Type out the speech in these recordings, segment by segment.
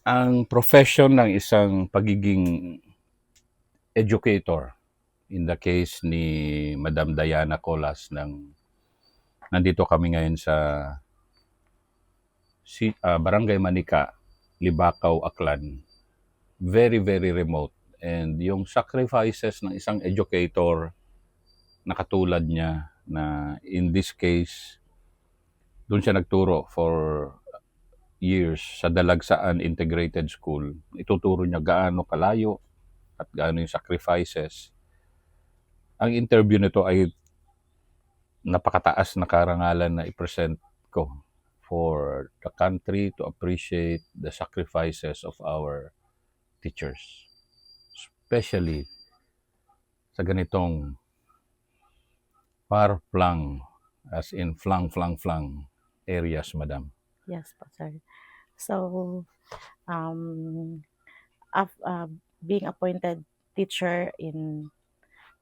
Ang profession ng isang pagiging educator, in the case ni Madam Diana Colas nandito kami ngayon sa Barangay Manika, Libakaw, Aklan. Very, very remote. And yung sacrifices ng isang educator na katulad niya na in this case, doon siya nagturo for years sa Dalagsaan Integrated School. Ituturo niya gaano kalayo at gaano yung sacrifices. Ang interview nito ay napakataas na karangalan na i-present ko for the country to appreciate the sacrifices of our teachers. Especially sa ganitong far-flung, as in flang areas, Madam. Yes po, sir. So, um, being appointed teacher in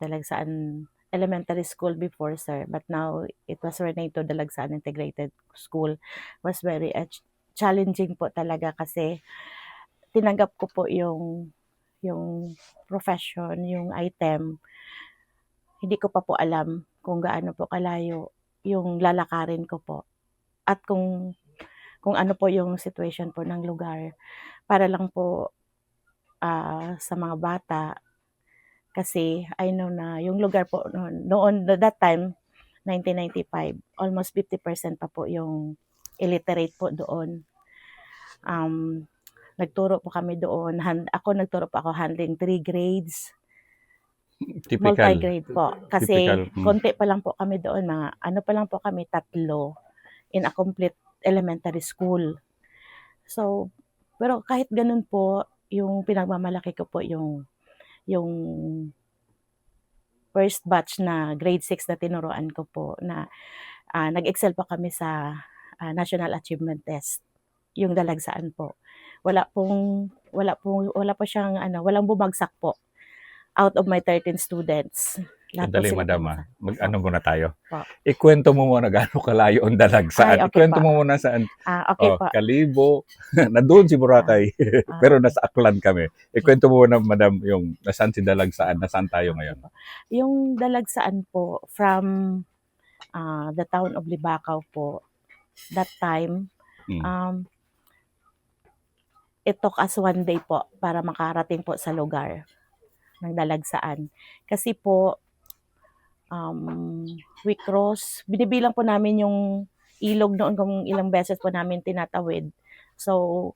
Dalagsaan Elementary School before, sir, but now it was renamed to Dalagsaan Integrated School, was very challenging po talaga kasi tinanggap ko po yung profession, yung item. Hindi ko pa po alam kung gaano po kalayo yung lalakarin ko po at kung ano po yung situation po ng lugar para lang po sa mga bata. Kasi I know na yung lugar po noon that time, 1995, almost 50% pa po yung illiterate po doon. Nagturo po kami doon. Ako nagturo po ako handling 3 grades. Typical. Multi-grade po. Kasi Typical. konti pa lang po kami doon. Mga ano pa lang po kami, 3 in a complete elementary school. So, pero kahit ganun po, yung pinagmamalaki ko po yung first batch na grade 6 na tinuruan ko po na nag-excel po kami sa National Achievement Test, yung Dalagsaan po. Wala po siyang walang bumagsak po out of my 13 students. Lahat po Sandali, sila Madam. pumasa. Mag-ano muna tayo. Po. Ikwento mo muna gaano kalayo ang Dalagsaan. Ay, okay Ikwento po. mo muna saan. Okay po. Kalibo. Na doon si Boracay. Pero nasa Aklan kami. Ikwento mo muna, Madam, yung nasaan si Dalagsaan, nasaan tayo ngayon. Yung Dalagsaan po, from the town of Libakaw po, that time, it took us 1 day po para makarating po sa lugar ng Dalagsaan. Kasi po, we cross, binibilang po namin yung ilog noon kung ilang beses po namin tinatawid. So,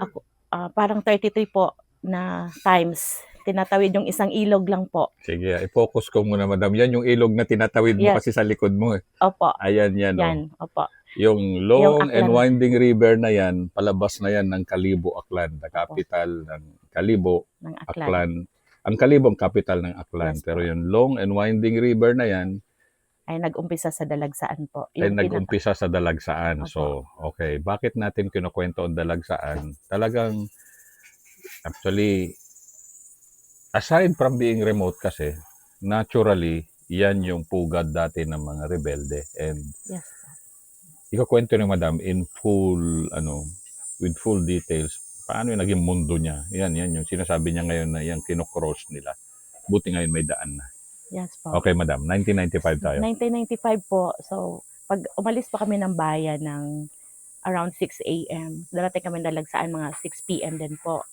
ako, parang 33 po na times tinatawid yung isang ilog lang po. Sige, i-focus ko muna, Madam. Yan yung ilog na tinatawid mo kasi sa likod mo. Opo. Ayan yan. Yan, opo. Yung long and winding river na yan, palabas na yan ng Kalibo, Aklan, the capital ng Kalibo, ng Aklan. Ang Kalibo ang capital ng Aklan. Yes, pero yung long and winding river na yan, ay nag-umpisa sa Dalagsaan po. Ay nag-umpisa sa Dalagsaan. So, okay. Bakit natin kinukwento ang Dalagsaan? Talagang, actually, aside from being remote kasi, naturally, yan yung pugad dati ng mga rebelde. And, yes, ikakwento ni Madam in full, with full details, paano yung naging mundo niya. Yan yung sinasabi niya ngayon na yan kinocross nila. Buti ngayon may daan na. Yes po. Okay, Madam. 1995 tayo. 1995 po. So, pag umalis pa kami ng bayan ng around 6 a.m., darating kami Dalagsaan mga 6 p.m. din po.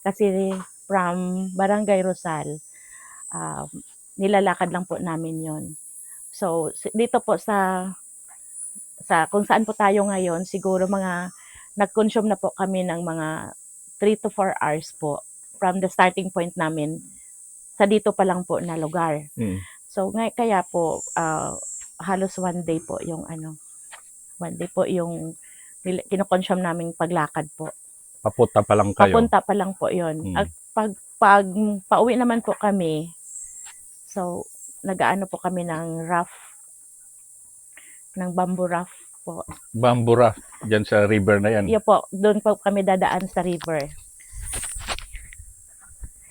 Kasi from Barangay Rosal, nilalakad lang po namin yon. So, dito po sa kung saan po tayo ngayon, siguro mga nag-consume na po kami ng mga 3 to 4 hours po from the starting point namin sa dito pa lang po na lugar. So, kaya po, halos 1 day po yung 1 day po yung kinoconsume naming paglakad po. Papunta pa lang kayo? Papunta pa lang po yun. At pag pauwi naman po kami, so, nag-aano po kami ng bamboo raft po. Bamboo raft, dyan sa river na yan? Iya po, doon po kami dadaan sa river.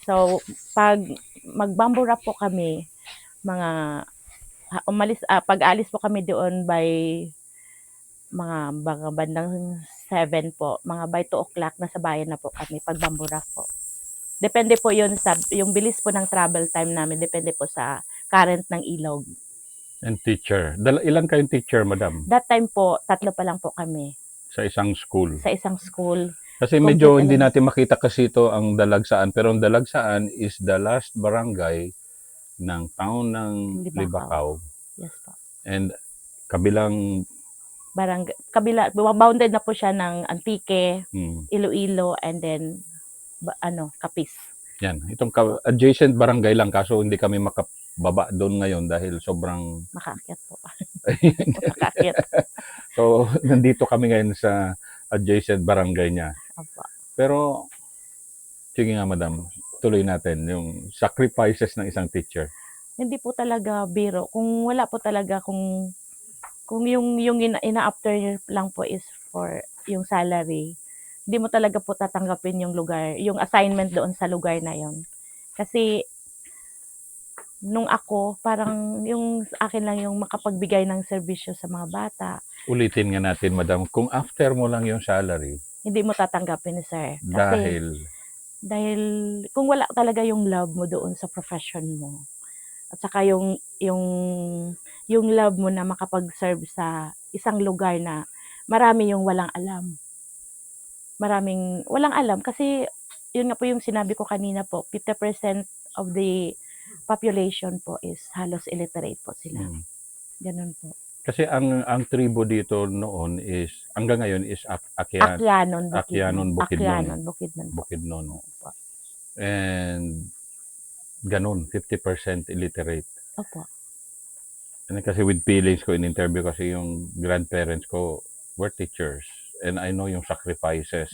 So, pag mag-bamboo raft po kami, pag-alis po kami doon by mga bandang 7 po, mga by 2 o'clock nasa bayan na po kami pag Bamboo Rock po. Depende po 'yun sa yung bilis po ng travel time namin depende po sa current ng ilog. And teacher. Ilan kayong teacher, madam, That time po, 3 pa lang po kami sa isang school? sa isang school. Kasi medyo hindi natin makita kasi ito ang Dalagsaan. Pero ang Dalagsaan is the last barangay ng town ng Libacao. Yes po. And kabilang Bounded na po siya ng Antique, hmm, Iloilo, and then Capiz. yan. Itong adjacent barangay lang kaso hindi kami makababa doon ngayon dahil sobrang Makaakyat po. Makaakyat. So, nandito kami ngayon sa adjacent barangay niya. Opo. Pero, sige nga madam, tuloy natin yung sacrifices ng isang teacher. Hindi po talaga biro. Kung wala po talaga, kung yung ina-after lang po is for yung salary, hindi mo talaga po tatanggapin yung lugar, yung assignment doon sa lugar na yon. Kasi, nung ako, parang yung akin lang yung makapagbigay ng serbisyo sa mga bata. Ulitin nga natin, madam, kung after mo lang yung salary, hindi mo tatanggapin, sir. Kasi, dahil kung wala talaga yung love mo doon sa profession mo, at saka yung love mo na makapag-serve sa isang lugar na marami yung walang alam. Maraming walang alam kasi yun nga po yung sinabi ko kanina po, 50% of the population po is halos illiterate po sila. Ganun po. Kasi ang tribo dito noon is, hanggang ngayon is Akyanon, Bukidnon. And ganun, 50% illiterate. Opo. And kasi with feelings ko in interview kasi yung grandparents ko were teachers. And I know yung sacrifices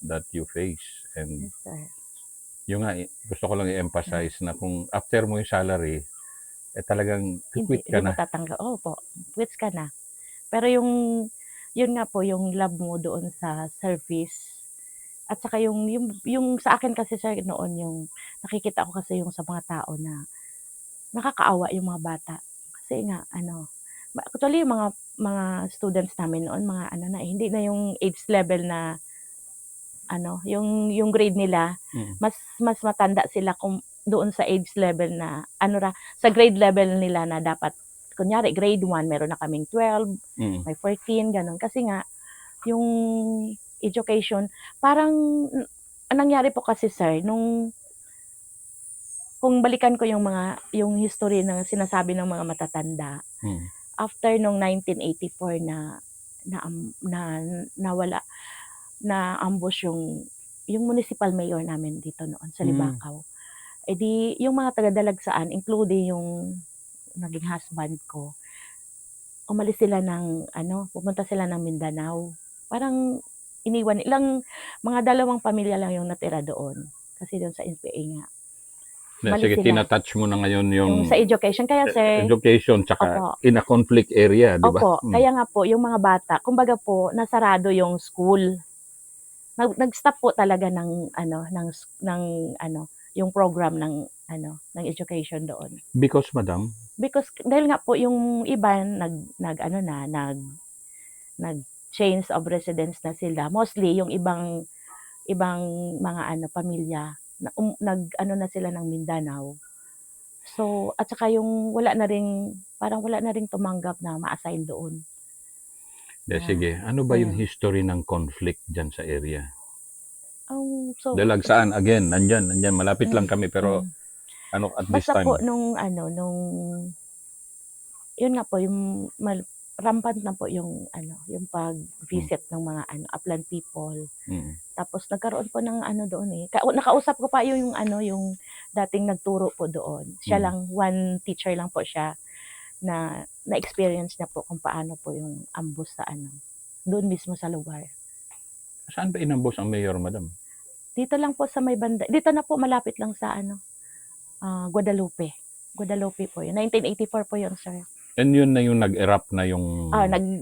that you face. And yes, sir. Yung nga, gusto ko lang i-emphasize na kung after mo yung salary, talagang quit ka na. Hindi mo tatanggap. Opo, quits ka na. Pero yun nga po, yung love mo doon sa service, at saka yung sa akin kasi sir noon, yung nakikita ko kasi yung sa mga tao na nakakaawa yung mga bata. Kasi nga, actually yung mga students namin noon, mga hindi na yung age level na, yung grade nila, mas matanda sila kung doon sa age level na, sa grade level nila na dapat, kunyari grade 1, meron na kaming 12, may 14, ganun. Kasi nga, yung education, parang, nangyari po kasi sir, kung balikan ko yung history ng sinasabi ng mga matatanda, after nung 1984 nawala, na ambush yung municipal mayor namin dito noon sa Libacao. Eh di, yung mga taga-Dalagsaan, including yung naging husband ko, umalis sila pumunta sila ng Mindanao. Parang iniwan, mga 2 pamilya lang yung natira doon. Kasi doon sa NPA nga. Sige, tinatouch mo na ngayon yung sa education. Kaya sir, education, tsaka in a conflict area, di ba? Opo, kaya nga po, yung mga bata, kumbaga po, nasarado yung school. Nag-stop po talaga yung program ng education doon. Because madam? Because dahil nga po yung iba nag-change of residence na sila. Mostly yung ibang mga pamilya na sila ng Mindanao. So, at saka yung parang wala na ring tumanggap na ma-assign doon. Sige, ano ba yung history ng conflict dyan sa area? So, Dalagsaan, again, nandyan, malapit lang kami, pero at this basta time? po yun nga po, yung rampant na po yung pag-visit ng mga upland people. Tapos nagkaroon po ng doon nakausap ko pa yung dating nagturo po doon. Siya lang, one teacher lang po siya na-experience niya po kung paano po yung ambush sa doon mismo sa lugar. Saan ba inambush ang mayor, madam? Dito lang po sa may banda. Dito na po, malapit lang sa Guadalupe. Guadalupe po yun. 1984 po yun, sir. And yun na yung nag-erupt na yung...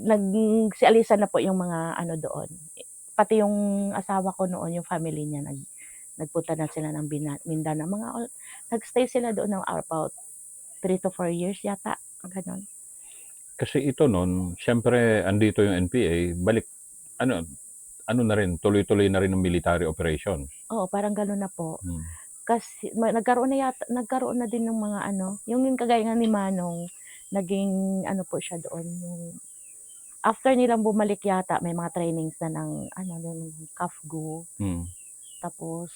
Nagsialisan na po yung mga doon. Pati yung asawa ko noon, yung family niya, nagpunta na sila ng Mindanao. Nagstay sila doon ng about 3 to 4 years yata. Ganon. Kasi ito noon, syempre, andito yung NPA, ano na rin, tuloy-tuloy na rin ng military operations. Oo, parang gano'n na po. Hmm. Kasi nagkaroon na din ng mga ano, yung kagaya nga ni Manong, naging ano po siya doon, yung after nilang bumalik yata may mga trainings na ng ano, ng CAFGU. Hmm. Tapos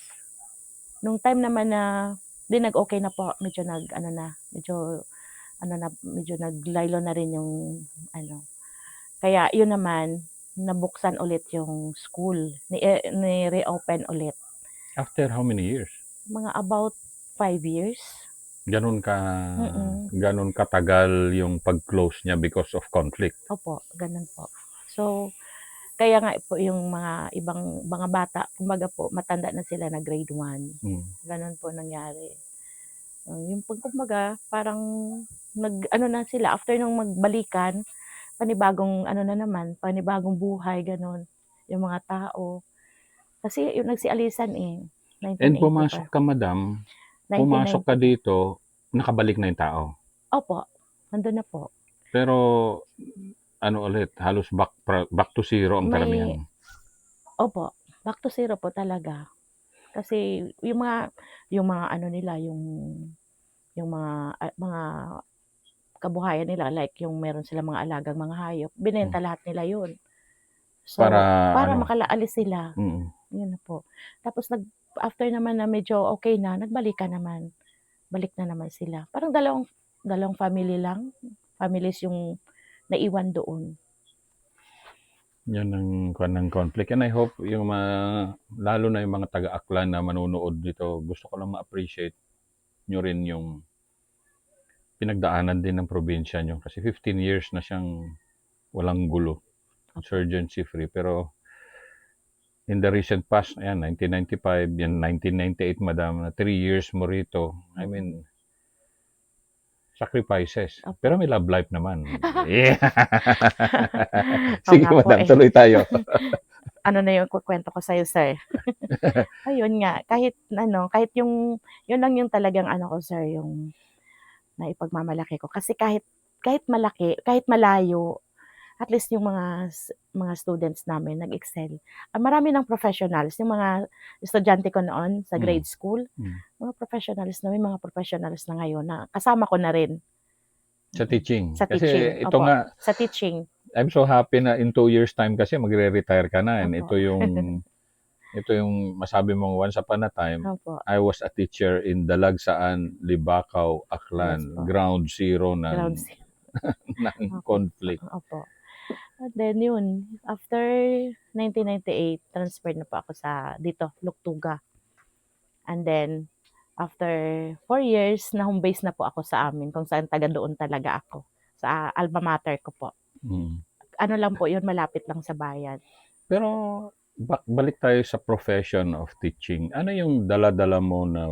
nung time naman na 'di nag-okey na po, medyo naglaylo na rin yung ano. Kaya yun naman, nabuksan ulit yung school, ni-reopen ulit. After how many years? Mga about 5 years. Gano'n Mm. gano'n katagal yung pag-close niya because of conflict? Opo, gano'n po. So, kaya nga po yung mga ibang mga bata kumbaga po matanda na sila na grade 1, Hmm. gano'n po nangyari. Yung kumbaga parang nag-ano na sila after nung magbalikan, panibagong ano na naman, panibagong buhay gano'n, yung mga tao. Kasi yung nagsialisan, eh, And 1980 pumasok pa, ka madam, pumasok ka 1990 pa. dito, nakabalik na yung tao. Opo, nandun na po. Pero ano ulit, halos back to zero ang karamihan. May Opo, back to zero po talaga. Kasi yung mga ano nila, yung mga kabuhayan nila like yung meron silang mga alagang mga hayop, Hmm. binenta lahat nila yun. Para So, para ano, makaalis sila, mm. yun na po. Tapos after naman na medyo okey na, nagbalikan naman, balik na naman sila. Parang dalawang dalawang families yung naiwan doon. Yan ang kuwan ng conflict. And I hope yung lalo na yung mga taga-Aklan na manonood dito, gusto ko lang ma-appreciate nyo rin yung pinagdaanan din ng probinsya nyo. Kasi 15 years na siyang walang gulo, Opo, insurgency free. Pero in the recent past, ayan, 1995, yan 1998, madam, na 3 years mo rito. I mm, mean, sacrifices. opo. Pero may love life naman. Yeah. Oo Sige, nga po, madam, eh. tuloy tayo. Ano na yung ikukuwento ko sa'yo, sir. Ayun nga, kahit ano, kahit yun lang yung talagang ano ko, sir, yung naipagmamalaki ko. Kasi kahit kahit malaki, kahit malayo, at least yung mga students namin nag-excel. Marami ng professionals, yung mga estudyante ko noon sa Mm. grade school, Mm. mga professionals na, may mga professionals na ngayon na kasama ko na rin. Sa teaching. Sa Kasi teaching, ito opo, nga, sa teaching, I'm so happy na in 2 years time kasi magre-retire ka na. And opo, ito yung masabi mong once upon a time, opo, I was a teacher in Dalagsaan, Libacao, yes Aklan, po, ground zero ground ng zero, ng opo, conflict. opo. And then yun, after 1998, transferred na po ako sa dito, Luktuga. And then, after 4 years, na-home base na po ako sa amin, kung saan taga doon talaga ako, sa alma mater ko po. Mm. Ano lang po yun, malapit lang sa bayan. Pero balik tayo sa profession of teaching. Ano yung dala-dala mo na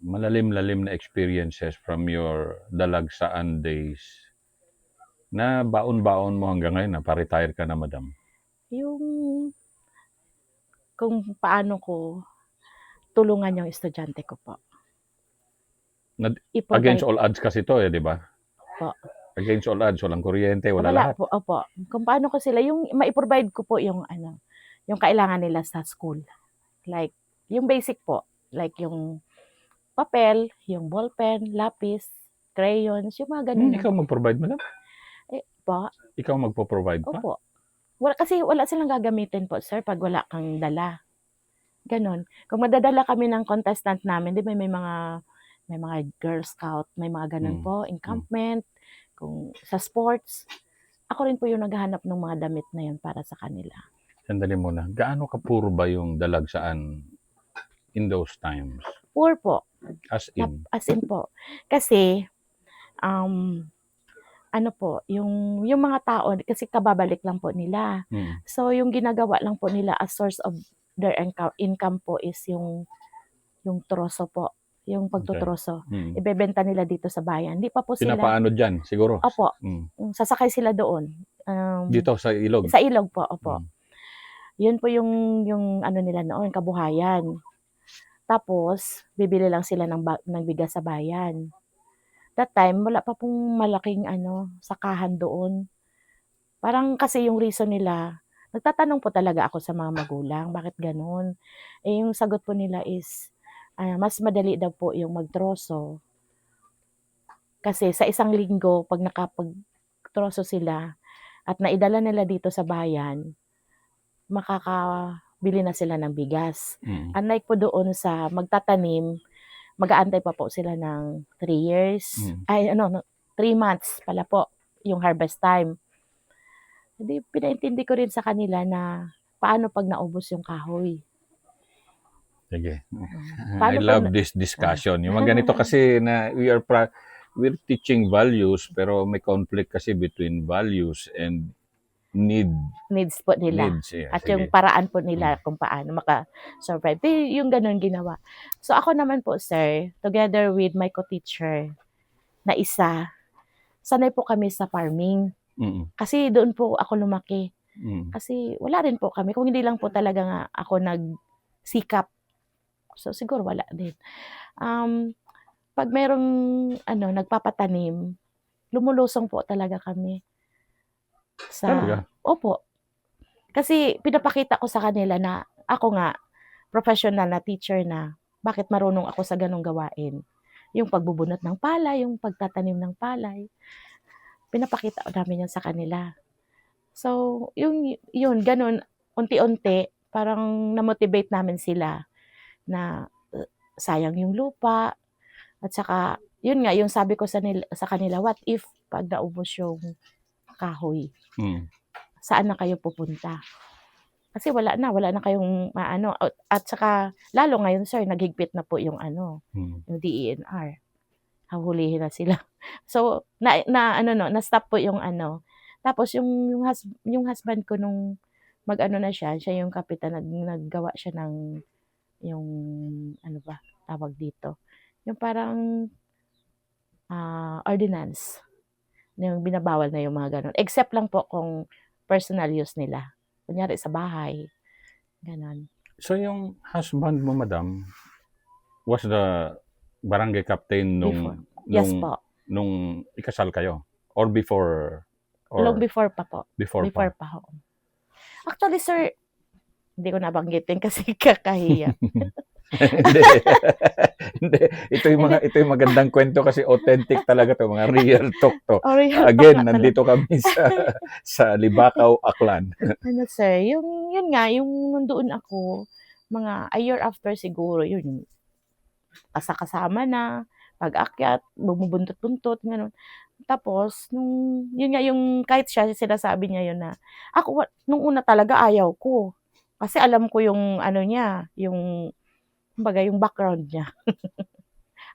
malalim-lalim na experiences from your Dalagsaan days na baon-baon mo hanggang ngayon na pa-retire ka na, madam? Yung kung paano ko tulungan yung estudyante ko po. Against I-provide all odds kasi to, di ba? po. Against all odds, walang kuryente, wala Wala lahat. po, opo. Kung paano ko sila, yung mai-provide ko po yung ano, yung kailangan nila sa school. Like, yung basic po. Like yung papel, yung ballpen, lapis, crayons, yung mga ganun lang Ikaw po. mag-provide, madam? Po, Ikaw magpo-provide pa? opo. Kasi wala silang gagamitin po, sir, pag wala kang dala. Ganon. Kung madadala kami ng contestant namin, di ba may mga Girl Scout, may mga ganun Mm. po, encampment, kung sa sports. Ako rin po yung naghahanap ng mga damit na yun para sa kanila. Sandali muna. Gaano kapuro ba yung Dalagsaan in those times? Poor po, As in? as in po. Kasi, um, ano po, yung mga tao, kasi kababalik lang po nila. Mm. So, yung ginagawa lang po nila as source of their income po is yung troso po, yung Okay. pagtotroso. Mm. Ibebenta nila dito sa bayan. Hindi pa po sila, Pinapaano dyan, siguro? opo, Mm. sasakay sila doon. Dito sa ilog? Sa ilog po, opo. Mm. Yun po yung ano nila noon, kabuhayan. Tapos, bibili lang sila ng bigas sa bayan. That time, wala pa pong malaking sakahan doon. Parang kasi yung reason nila, nagtatanong po talaga ako sa mga magulang, bakit gano'n? Eh, yung sagot po nila is, mas madali daw po yung magtroso kasi sa isang linggo 'pag nakapagtroso sila at naidala nila dito sa bayan, makakabili na sila ng bigas. Mm. Unlike po doon sa magtatanim, mag-aantay pa po sila ng 3 years, Mm. ay ano, 3 months pala po yung harvest time. Hindi, pinaintindi ko rin sa kanila na paano 'pag naubos yung kahoy. Sige. I Paano 'pag love this ah. discussion. Yung mga ganito kasi na we're teaching values pero may conflict kasi between values and need Needs po nila needs. Yeah, at yung sige. paraan po Mm. nila kung paano maka-survive. Yung gano'n ginawa. So, ako naman po sir, together with my co-teacher na isa, sanay po kami sa farming. Mm. Kasi doon po ako lumaki. Mm. Kasi wala rin po kami, kung hindi lang po talaga nga ako nagsikap, so siguro wala din. 'Pag merong ano, nagpapatanim, lumulusong po talaga kami sa Talaga? opo. Kasi pinapakita ko sa kanila na ako nga, professional na teacher na, bakit marunong ako sa gano'ng gawain. Yung pagbubunot ng palay, yung pagtatanim ng palay, pinapakita namin 'yan sa kanila. So, yun gano'n, unti-unti parang na-motivate namin sila na, sayang yung lupa at saka yun nga, yung sabi ko sa kanila, "What if 'pag naubos yung kahoy, Mm. saan na kayo pupunta?" Kasi wala na kayong maano at saka lalo ngayon sir naghigpit na po yung ano, Mm. yung DENR, hahulihin na sila. So, na ano 'no, na-stop po yung ano. Tapos yung husband ko nung mag-ano na siya yung kapitan, naggawa siya ng yung ano ba tawag dito, yung parang, ordinance na yung binabawal na yung mga gano'n. Except lang po kung personal use nila, kunyari sa bahay, gano'n. So yung husband mo, madam, was the barangay captain Before. nung Yes nung po. nung ikasal kayo or before Long or before pa po. before Before pa? pa, oo. Actually sir, hindi ko nabanggitin kasi kakahiya. Hindi. Hindi. Hindi, Ito yung magandang kwento kasi authentic talaga 'to, mga real talk 'to. real talk Again, nga talaga. nandito kami sa Libakaw, Aklan. Ano sir, yun nga, yung nandoon ako, mga a year after siguro, yun, kasama na, pag-akyat, bumubuntot-buntot, gano'n. Tapos yun nga yung kahit siya sinasabi niya yun na, ako nung una talaga ayaw ko. Kasi alam ko yung ano niya, yung kumbaga yung background niya.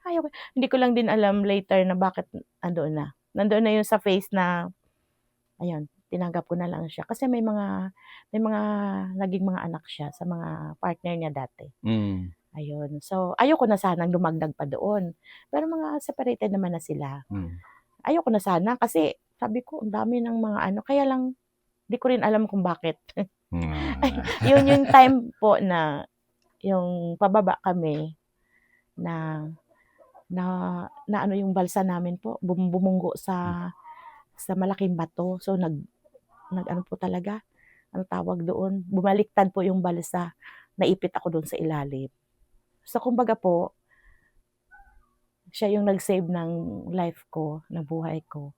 Ayaw ko, hindi ko lang din alam later na bakit andoon na. Nandoon na yun sa phase na ayun, tinanggap ko na lang siya. Kasi may mga naging mga anak siya sa mga partner niya dati. Mm. Ayun. So, ayoko na sanang dumagdag pa doon. Pero mga separated naman na sila. Mm. Ayoko na sana kasi sabi ko ang dami ng mga ano, kaya lang di ko rin alam kung bakit. Ay, Ah. yun yung time po na yung pababa kami na na na ano yung balsa namin po, bumunggo sa malaking bato. So, nag-ano po talaga, anong tawag doon, bumaliktad po yung balsa, naipit ako doon sa ilalim. So, kumbaga po, siya yung nag-save ng life ko, ng buhay ko.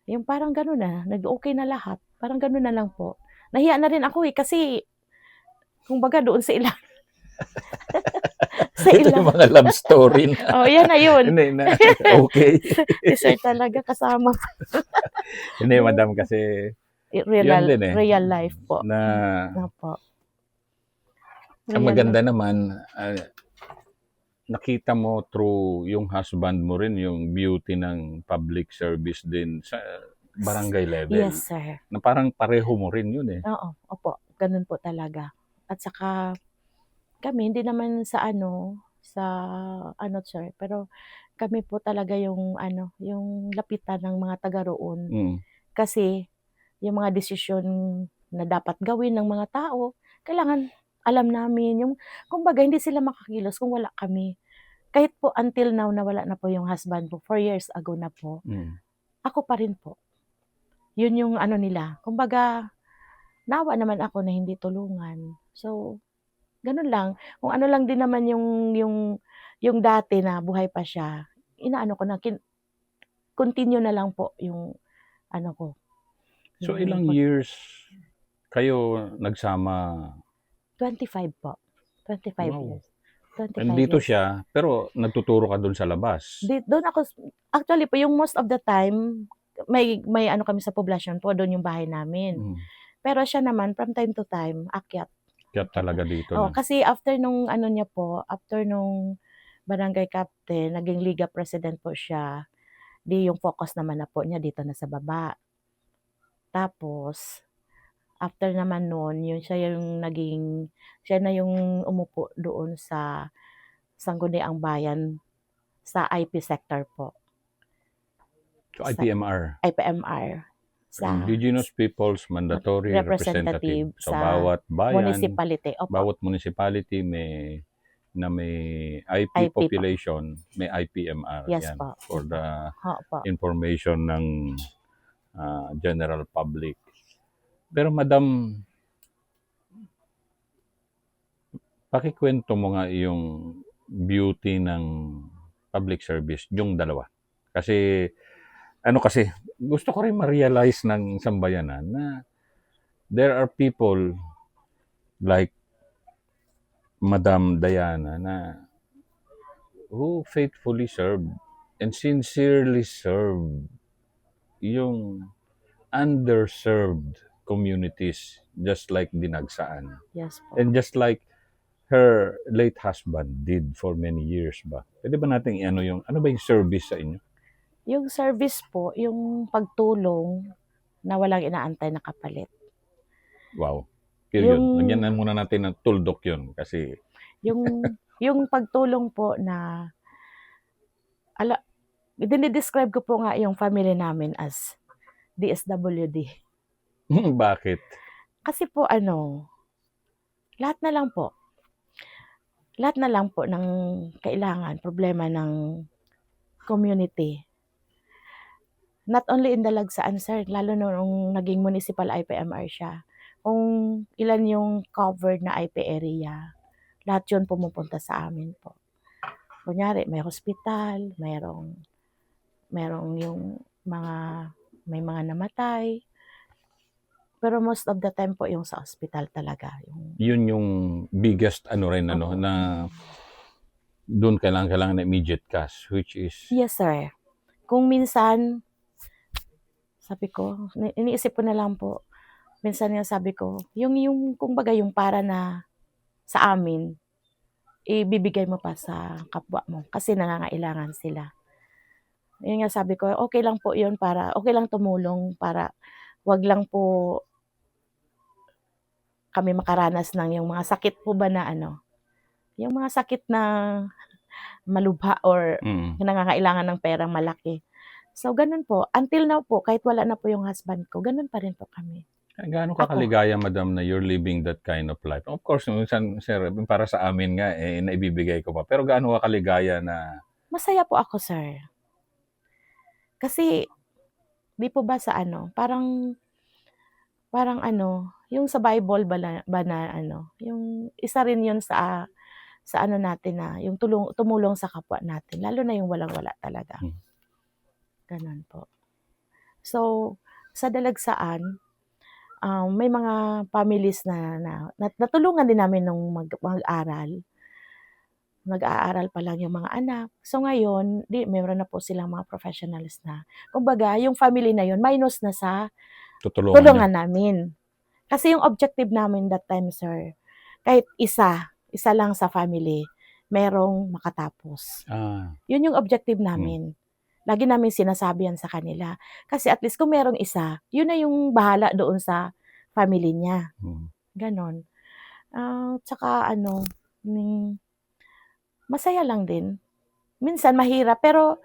Yung parang gano'n na, nag-okey na lahat, parang gano'n na lang po. Nahiya na rin ako, kasi kumbaga doon sa sa Ito yung mga love story na oh, yan na yun. hindi na okay. Si sir talaga kasama Hindi, madam, kasi yun din, real life po. na Opo, ang real maganda life. naman, nakita mo through yung husband mo rin yung beauty ng public service din sa barangay level, Yes, sir. na parang pareho mo rin yun, eh. Oo, opo, gano'n po talaga. At saka kami hindi naman sa ano sir, pero kami po talaga yung ano, yung lapitan ng mga taga roon. Mm. Kasi yung mga desisyon na dapat gawin ng mga tao, kailangan alam namin. Yung kumbaga hindi sila makakilos kung wala kami. Kahit po until now na wala na po yung husband ko, 4 years ago na po, Mm. ako pa rin po. Yun yung ano nila, kumbaga Nawa naman ako na hindi tulungan. So, gano'n lang. Kung ano lang din naman yung dati na buhay pa siya, inaano ko na continue na lang po yung ano ko, So, yung ilang years kayo nagsama? 25 po, 25 Wow! years, 25 Nandito years. siya, pero nagtuturo ka dun sa labas? Do'n ako actually po yung most of the time, may ano kami sa poblasyon po, do'n yung bahay namin. Hmm, Pero siya naman from time to time akyat, kaya akyat na. talaga dito Oo, na. kasi after nung ano niya po, after nung barangay captain, naging Liga president po siya, 'di yung focus naman na po niya dito na sa baba. Tapos, after naman nun, siya na yung umupo doon sa Sangguniang Bayan sa IP sector po, So, sa IPMR, IPMR, sa Indigenous Peoples Mandatory Representative. representative So, sa bawat bayan, municipality, opo, bawat municipality may IP IP po. population, may IPMR. Yes Yan, po, for opo. the Opo. information ng general public. Pero madam, pakikwento mo nga yung beauty ng public service, yung dalawa. Kasi, kasi, gusto ko rin ma-realize ng sambayanan na there are people like Madam Diana na who faithfully served and sincerely served yung underserved communities, just like Dinagsaan. Yes po. And just like her late husband did for many years ba? Pwede ba natin ano ba yung service sa inyo? Yung service po, yung pagtulong na walang inaantay na kapalit. Wow. Period. Yung Lagyan na muna natin ng tuldok yun kasi yung pagtulong po na dine-describe ko po nga yung family namin as DSWD. bakit? Kasi po lahat na lang po. Lahat na lang po ng kailangan, problema ng community. Not only in Dalagsaan, sir, lalo nung naging municipal IPMR siya. Kung ilan yung covered na IP area, lahat yun pumupunta sa amin po. Kunyari, may hospital, merong yung may mga namatay. Pero most of the time po yung sa hospital talaga. Yun yung biggest rin Opo. na doon kailangan na immediate cash, which is Yes, sir. Kung minsan, sabi ko, iniisip ko na lang po, minsan nga sabi ko, yung kumbaga yung para na sa amin, ibibigay mo pa sa kapwa mo kasi nangangailangan sila. Yun nga sabi ko, okay lang po yun para, okay lang tumulong para wag lang po kami makaranas ng yung mga sakit po ba na yung mga sakit na malubha or nangangailangan ng perang malaki. So, ganun po. Until now po, kahit wala na po yung husband ko, ganun pa rin po kami. gaano ka Ako, kaligaya, madam, na you're living that kind of life? Of course, minsan, sir, para sa amin nga, naibibigay ko pa. Pero gaano ka kaligaya na masaya po ako, sir. Kasi, di po ba sa parang yung sa Bible ba na yung isa rin yun sa natin na yung tumulong sa kapwa natin, lalo na yung walang-wala talaga. Ganun po. So, sa Dalagsaan, may mga families na natulungan din namin nung mag-aral. Nag-aaral pa lang yung mga anak. So ngayon, meron na po silang mga professionals na. Kumbaga, yung family na yun, minus na sa tutulungan niyo? tulungan namin. Kasi yung objective namin that time, sir, kahit isa lang sa family, merong makatapos. Yun yung objective namin. Lagi namin sinasabi yan sa kanila. Kasi at least kung merong isa, yun na yung bahala doon sa family niya. Ganon. Tsaka masaya lang din. Minsan mahirap, pero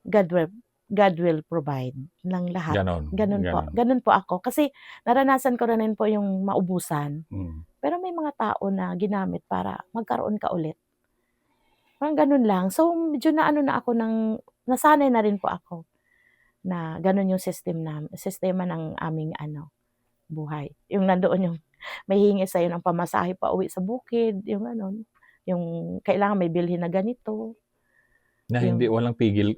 God will provide ng lahat. Ganun po. Ganun po ako. Kasi naranasan ko na rin po yung maubusan. Pero may mga tao na ginamit para magkaroon ka ulit. Parang ganun lang. So, medyo na ako nasanay na rin po ako na ganun yung sistema ng aming buhay. Yung nandoon yung may hihingi sa'yo ng pamasahe pauwi sa bukid, yung gano'n. Yung kailangan may bilhin na ganito, Na hindi, yung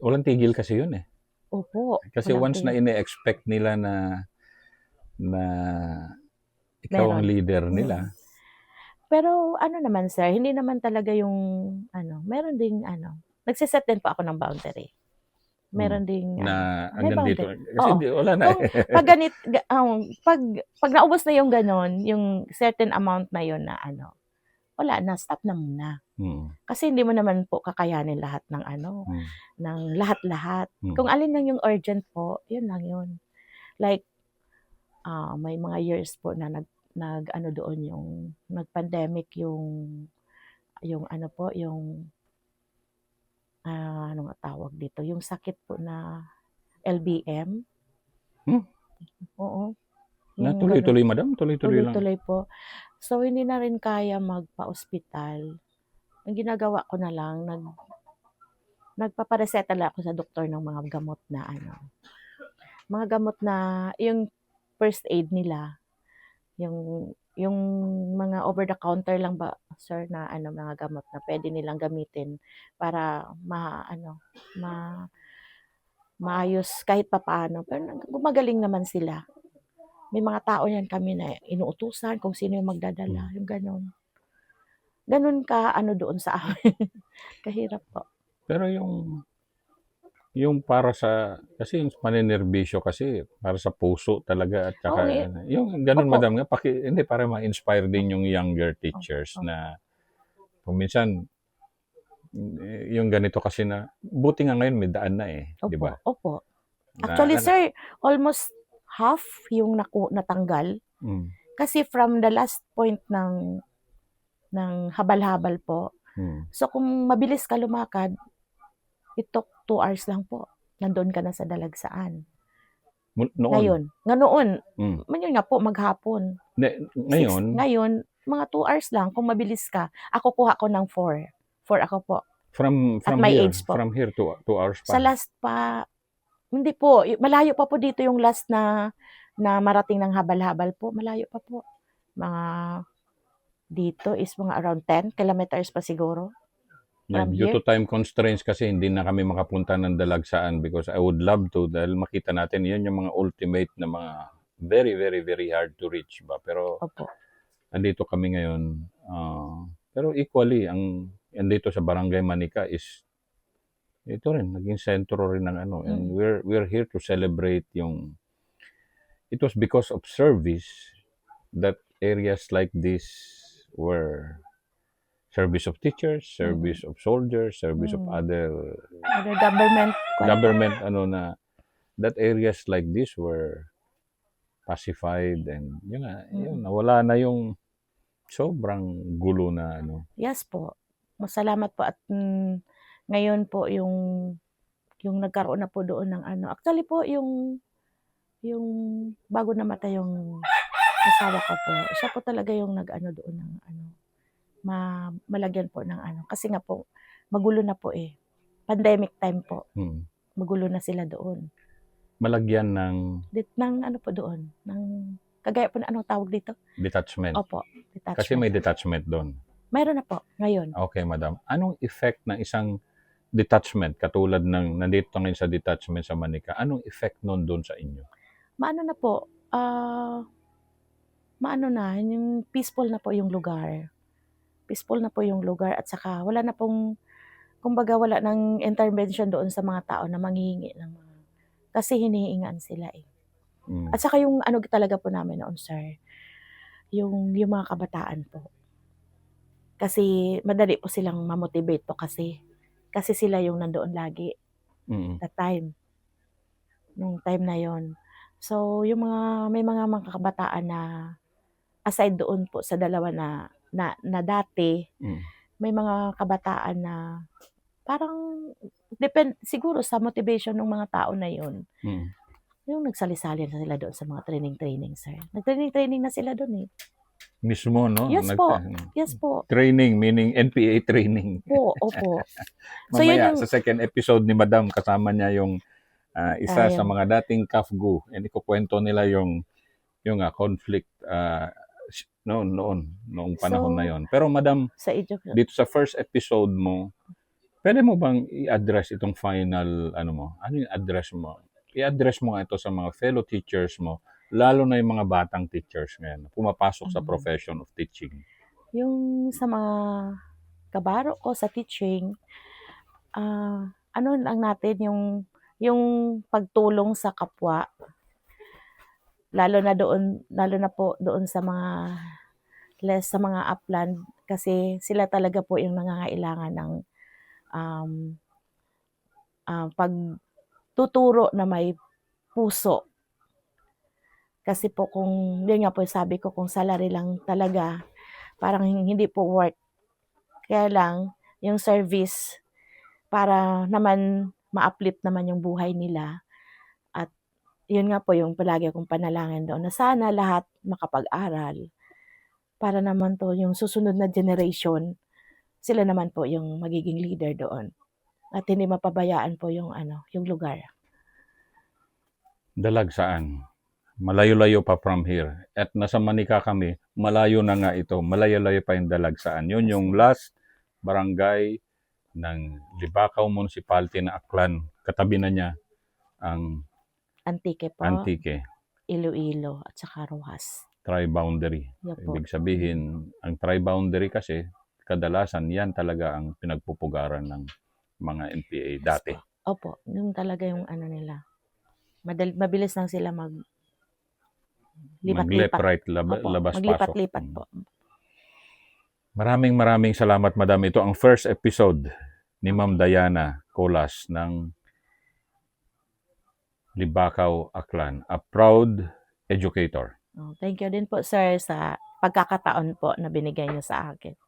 walang tigil kasi yun eh. opo, Kasi walang once na tigil. ine-expect nila na ikaw ang Meron, leader mm. nila, Pero ano naman sir, hindi naman talaga yung ano, meron ding ano, nagse-set din po ako ng boundary. hmm, Meron ding na ano, may hanggang dito, boundary, kasi oo. hindi, wala na Kung eh. 'pag 'pag naubos na yung gano'n, yung certain amount na yun na ano, wala na, stop na muna. Hmm, Kasi hindi mo naman po kakayanin lahat ng ano, hmm, ng lahat-lahat. Kung hmm, alin lang yung urgent po, yun lang yun. Like, may mga years po na nag-ano doon yung nag-pandemic yung ano po, yung, ano nga tawag dito, yung sakit po na LBM, hmm. oo, Na yung gano'n, tuloy-tuloy madam, tuloy-tuloy lang. tuloy-tuloy po. So, hindi na rin kaya magpa-ospital. Ang ginagawa ko na lang, nagpapareseta lang ako sa doktor ng mga gamot na ano, mga gamot na yung first aid nila, yung mga over the counter lang ba sir na ano, mga gamot na puwede nilang gamitin para maano, maayos kahit papaano, pero gumagaling naman sila. May mga tao 'yan kami na inuutusan kung sino yung magdadala, Hmm. yung gano'n. Gano'n ka ano doon sa amin, kahirap po. Pero yung para sa, kasi yung paninerbisyo kasi para sa puso talaga, at Oo, saka ano, yung gano'n opo, madam nga hindi, para ma-inspire op din yung younger op teachers op na kung minsan, yung ganito kasi na buti nga ngayon may daan na eh, 'di ba? opo. Na Actually ano, sir, almost half yung natanggal. hmm, Kasi from the last point ng habal-habal po, hmm. so kung mabilis ka lumakad, it took 2 hours lang po, nandoon ka na sa Dalagsaan. Noon, Noon, hmm. yun nga po maghapon, Hindi, ngayon, ngayon mga 2 hours lang kung mabilis ka. Ako kuha ko ng 4, 4 ako po, at my age po. from here to 2 hours Sa pa. last pa hindi po, malayo pa po dito yung last na marating ng habal-habal po, malayo pa po. Mga dito is mga around 10 kilometers pa siguro Yeah, from due to here. time constraints kasi hindi na kami makapunta ng Dalagsaan, because I would love to, dahil makita natin yun yung mga ultimate na mga very, very, very hard to reach ba. Pero Opo, andito kami ngayon. Pero equally, andito sa Barangay Manika is ito rin, naging sentro rin ng ano. And mm, we're here to celebrate yung, it was because of service that areas like this were service of teachers, mm, service of soldiers, service of mm. other Other government kwan po, government, ano na, that areas like this were pacified, and yun nga, yun, mm. nawala na yung sobrang gulo na ano. Yes po, masalamat po at, ngayon po yung nagkaroon na po doon ng ano, actually po yung bago namatay yung asawa ko po, siya po talaga yung nag-ano doon ng ano, malagyan po ng ano, kasi nga po magulo na po, eh, pandemic time po, Hmm. magulo na sila doon. Malagyan ng Ng ano po doon, ng kagaya po ng anong tawag dito? detachment. Opo, Kasi detachment. may detachment doon. Mayroon na po ngayon. Okay, madam. Anong effect ng isang detachment katulad ng nandito ngayon sa detachment sa Manika? Anong effect nun doon sa inyo? Maano na po, maano na, yung peaceful na po yung lugar. Peaceful na po yung lugar at saka wala na pong kumbaga wala ng intervention doon sa mga tao na manghihingi ng mga kasi hinihingan sila, eh. Hmm. At saka yung ano talaga po namin noon sir, yung mga kabataan po. Kasi madali po silang ma-motivate po kasi. Kasi sila yung nandoon lagi Mm. that time, nung time na yon. So, may mga kabataan na aside doon po sa dalawa na dati, Mm. may mga kabataan na parang siguro sa motivation ng mga tao na yun, Mm. yung nagsali-sali na sila doon sa mga training, sir. Nag-training na sila doon, eh. Mismo, no? Yes po, yes po. Training, meaning NPA training. Opo. So yun Mamaya yung sa second episode ni Madam, kasama niya yung isa sa ayun, mga dating KAFGU, and ikukwento nila yung yung nga, conflict noong panahon na So, yon. Pero madam, sa education, dito sa first episode mo, pwede mo bang i-address itong final, ano mo? Ano yung address mo? I-address mo nga ito sa mga fellow teachers mo, lalo na yung mga batang teachers ngayon, na pumapasok sa profession of teaching. yung sa mga kabaro ko sa teaching, ano lang natin yung pagtulong sa kapwa, lalo na po doon sa mga sa mga upland kasi sila talaga po yung nangangailangan ng um, pagtuturo na may puso. Kasi po kung, yun nga po sabi ko, kung salary lang talaga, parang hindi po work. Kaya lang, yung service, para naman ma-uplift naman yung buhay nila. At yun nga po yung palagi kong panalangin doon, na sana lahat makapag-aral. Para naman po yung susunod na generation, sila naman po yung magiging leader doon. At hindi mapabayaan po yung yung lugar. Dalagsaan. Malayo-layo pa from here. At nasa Manika kami, malayo na nga ito. Malayo-layo pa yung Dalagsaan. Yun yung last barangay ng Libacao Municipality na Aklan. Katabi na niya ang Antique po, Antique, Iloilo, at saka Rojas. tri-boundary. Yan po. Ibig sabihin, ang tri-boundary kasi, kadalasan yan talaga ang pinagpupugaran ng mga NPA dati. Opo, yung talaga yung nila. Mabilis lang sila Mag-left, lipat-lipat. right, Opo, labas-pasok. maglipat-lipat po. Maraming salamat, madam. Ito ang first episode ni Ma'am Diana Colas ng Libacao, Aklan, a proud educator. Thank you din po, sir, sa pagkakataon po na binigay niyo sa akin.